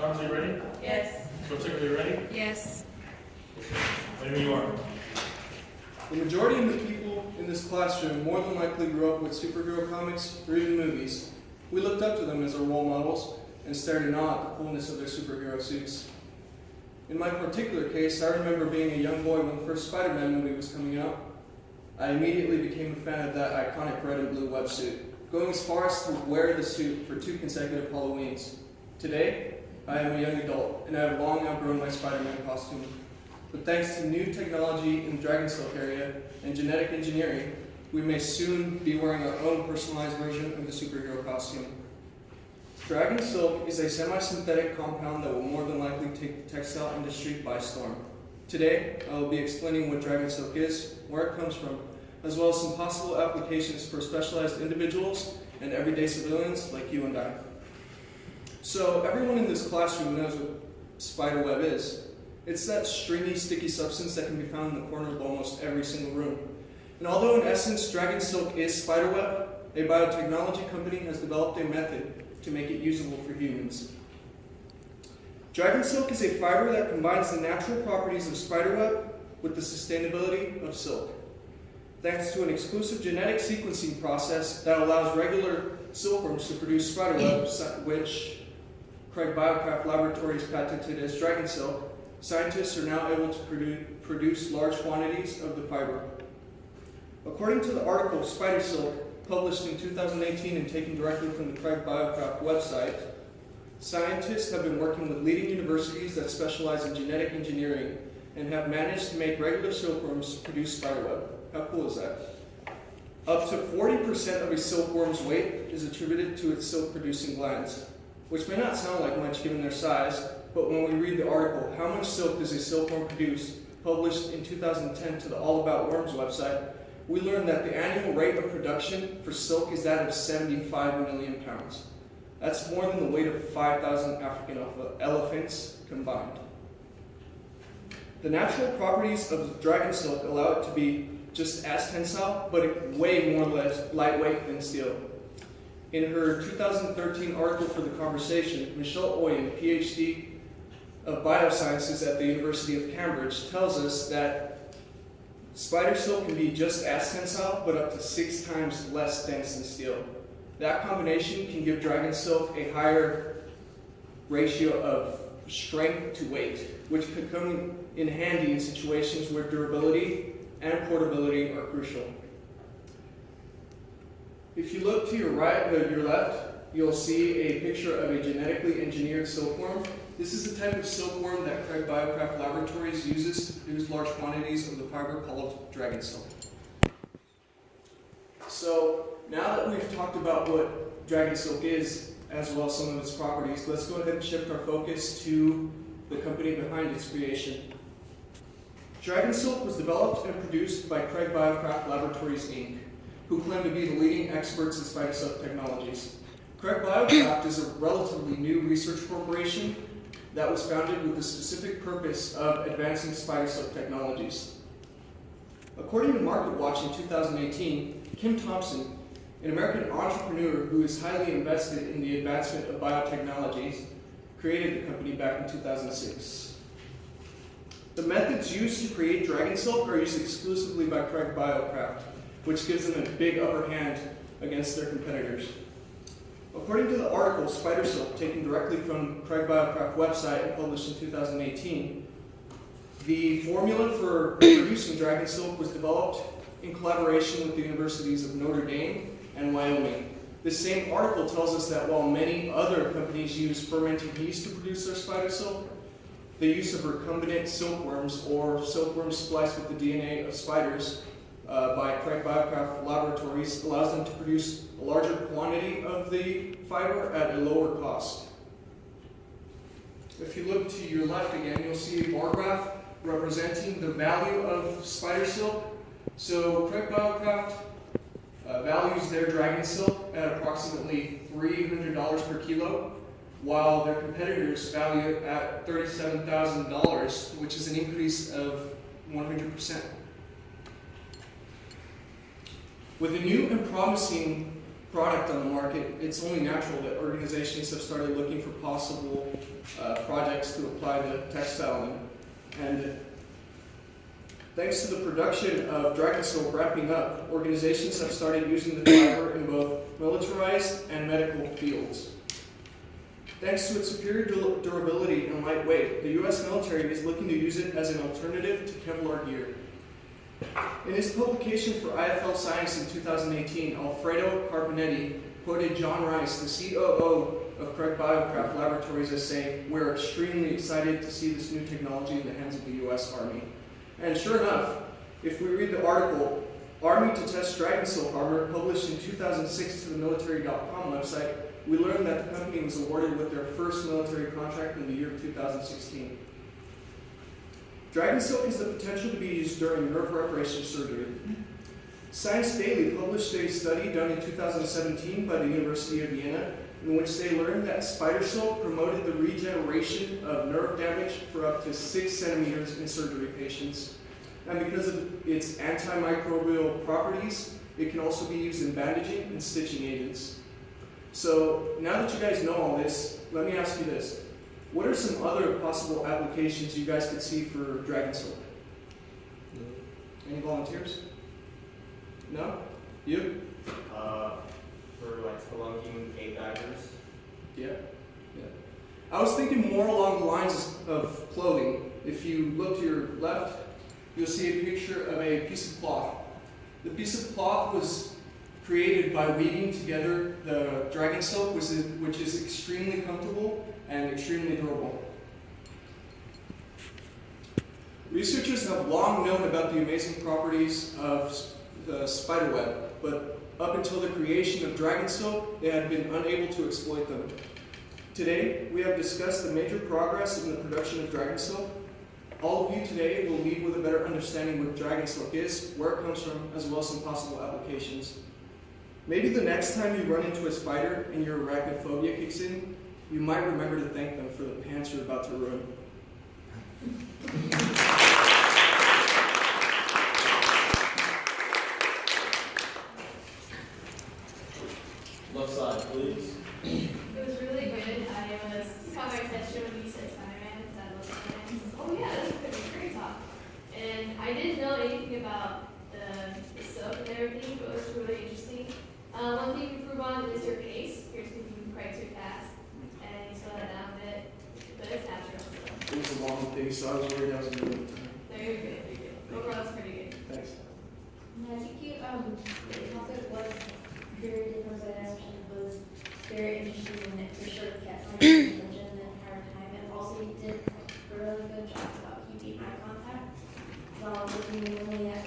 Arms, are you ready? Yes. Short-circuit, are you ready? Yes. Whenever you are. The majority of the people in this classroom more than likely grew up with superhero comics or even movies. We looked up to them as our role models and stared in awe at the coolness of their superhero suits. In my particular case, I remember being a young boy when the first Spider-Man movie was coming out. I immediately became a fan of that iconic red and blue websuit, going as far as to wear the suit for 2 consecutive Halloweens. Today, I am a young adult, and I have long outgrown my Spider-Man costume. But thanks to new technology in the Dragon Silk area and genetic engineering, we may soon be wearing our own personalized version of the superhero costume. Dragon Silk is a semi-synthetic compound that will more than likely take the textile industry by storm. Today, I will be explaining what Dragon Silk is, where it comes from, as well as some possible applications for specialized individuals and everyday civilians like you and I. So, everyone in this classroom knows what spider web is. It's that stringy, sticky substance that can be found in the corner of almost every single room. And although in essence Dragon Silk is spiderweb, a biotechnology company has developed a method to make it usable for humans. Dragon Silk is a fiber that combines the natural properties of spiderweb with the sustainability of silk. Thanks to an exclusive genetic sequencing process that allows regular silkworms to produce spiderweb, which Craig Biocraft Laboratories patented as Dragon Silk, scientists are now able to produce large quantities of the fiber. According to the article Spider Silk, published in 2018 and taken directly from the Craig Biocraft website, scientists have been working with leading universities that specialize in genetic engineering and have managed to make regular silkworms produce spiderweb. How cool is that? Up to 40% of a silkworm's weight is attributed to its silk-producing glands, which may not sound like much given their size, but when we read the article, How Much Silk Does a Silkworm Produce?, published in 2010 to the All About Worms website, we learned that the annual rate of production for silk is that of 75 million pounds. That's more than the weight of 5,000 African elephants combined. The natural properties of dragon silk allow it to be just as tensile, but way more lightweight than steel. In her 2013 article for The Conversation, Michelle Oyen, PhD of Biosciences at the University of Cambridge, tells us that spider silk can be just as tensile, but up to 6 times less dense than steel. That combination can give dragon silk a higher ratio of strength to weight, which could come in handy in situations where durability and portability are crucial. If you look to your right or your left, you'll see a picture of a genetically engineered silkworm. This is the type of silkworm that Craig Biocraft Laboratories uses to produce large quantities of the fiber called dragon silk. So now that we've talked about what dragon silk is, as well as some of its properties, let's go ahead and shift our focus to the company behind its creation. Dragon silk was developed and produced by Craig Biocraft Laboratories, Inc., who claim to be the leading experts in spider silk technologies. Craig Biocraft is a relatively new research corporation that was founded with the specific purpose of advancing spider silk technologies. According to MarketWatch in 2018, Kim Thompson, an American entrepreneur who is highly invested in the advancement of biotechnologies, created the company back in 2006. The methods used to create dragon silk are used exclusively by Craig Biocraft, which gives them a big upper hand against their competitors. According to the article Spider Silk, taken directly from Craig Biocraft website and published in 2018, the formula for producing dragon silk was developed in collaboration with the universities of Notre Dame and Wyoming. This same article tells us that while many other companies use fermented yeast to produce their spider silk, the use of recombinant silkworms, or silkworms spliced with the DNA of spiders, by Craig Biocraft Laboratories allows them to produce a larger quantity of the fiber at a lower cost. If you look to your left again, you'll see a bar graph representing the value of spider silk. So Craig Biocraft values their dragon silk at approximately $300 per kilo, while their competitors value it at $37,000, which is an increase of 100%. With a new and promising product on the market, it's only natural that organizations have started looking for possible projects to apply to textile. And thanks to the production of dragon silk wrapping up, organizations have started using the fiber in both militarized and medical fields. Thanks to its superior durability and lightweight, the U.S. military is looking to use it as an alternative to Kevlar gear. In his publication for IFL Science in 2018, Alfredo Carpenetti quoted John Rice, the COO of Craig Biocraft Laboratories, as saying, "We're extremely excited to see this new technology in the hands of the U.S. Army." And sure enough, if we read the article, Army to Test Dragon Silk Armor, published in 2006 to the military.com website, we learned that the company was awarded with their first military contract in the year 2016. Dragon silk has the potential to be used during nerve reparation surgery. Science Daily published a study done in 2017 by the University of Vienna, in which they learned that spider silk promoted the regeneration of nerve damage for up to 6 centimeters in surgery patients. And because of its antimicrobial properties, it can also be used in bandaging and stitching agents. So now that you guys know all this, let me ask you this. What are some other possible applications you guys could see for dragon silk? Any volunteers? No? You? For like spelunking cave divers. Yeah. I was thinking more along the lines of clothing. If you look to your left, you'll see a picture of a piece of cloth. The piece of cloth was created by weaving together the dragon silk, which is extremely comfortable and extremely durable. Researchers have long known about the amazing properties of the spider web, but up until the creation of dragon silk, they had been unable to exploit them. Today, we have discussed the major progress in the production of dragon silk. All of you today will leave with a better understanding what dragon silk is, where it comes from, as well as some possible applications. Maybe the next time you run into a spider and your arachnophobia kicks in, you might remember to thank them for the pants you're about to ruin. Left side, please. It was really good. I was caught my attention when you said Spider-Man, because I love Spider-Man. I was, oh yeah, this is going to be great talk. And I didn't know anything about the silk and everything, but it was really interesting. One thing to improve on is your pace. You're speaking quite too fast, and you slow that down a bit, but it's natural. So. It was a long thing, so I was worried I was going to do it. No, you're good. You're good. Overall, it's pretty good. Thanks. I think the topic was very different than I was very interesting and it for sure kept my attention the entire time. And also you did a really good job about keeping eye contact while looking really at